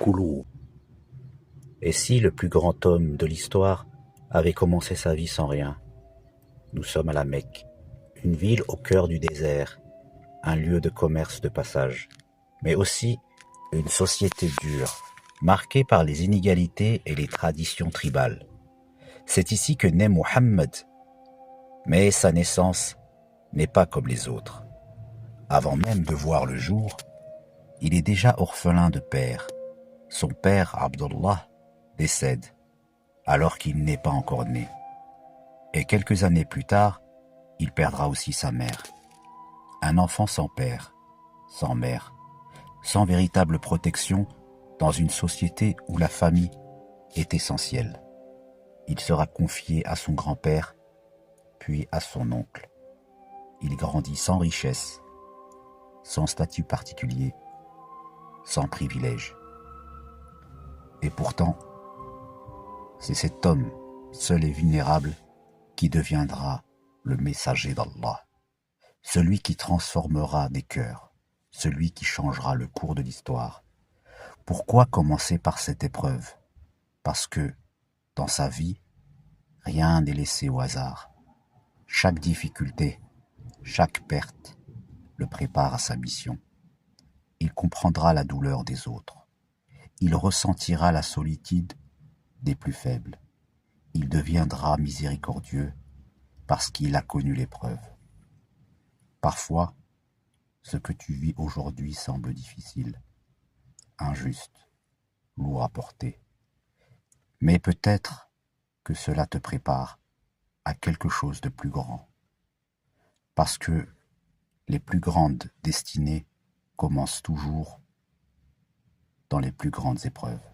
Koulou. Et si le plus grand homme de l'histoire avait commencé sa vie sans rien? Nous sommes à la Mecque, une ville au cœur du désert, un lieu de commerce de passage, mais aussi une société dure, marquée par les inégalités et les traditions tribales. C'est ici que naît Mohammed, mais sa naissance n'est pas comme les autres. Avant même de voir le jour, il est déjà orphelin de père. Son père, Abdullah, décède, alors qu'il n'est pas encore né. Et quelques années plus tard, il perdra aussi sa mère. Un enfant sans père, sans mère, sans véritable protection dans une société où la famille est essentielle. Il sera confié à son grand-père, puis à son oncle. Il grandit sans richesse, sans statut particulier, sans privilège. Et pourtant, c'est cet homme, seul et vulnérable, qui deviendra le messager d'Allah, celui qui transformera des cœurs, celui qui changera le cours de l'histoire. Pourquoi commencer par cette épreuve? Parce que, dans sa vie, rien n'est laissé au hasard. Chaque difficulté, chaque perte le prépare à sa mission. Il comprendra la douleur des autres. Il ressentira la solitude des plus faibles. Il deviendra miséricordieux parce qu'il a connu l'épreuve. Parfois, ce que tu vis aujourd'hui semble difficile, injuste, lourd à porter. Mais peut-être que cela te prépare à quelque chose de plus grand. Parce que les plus grandes destinées commencent toujours dans les plus grandes épreuves.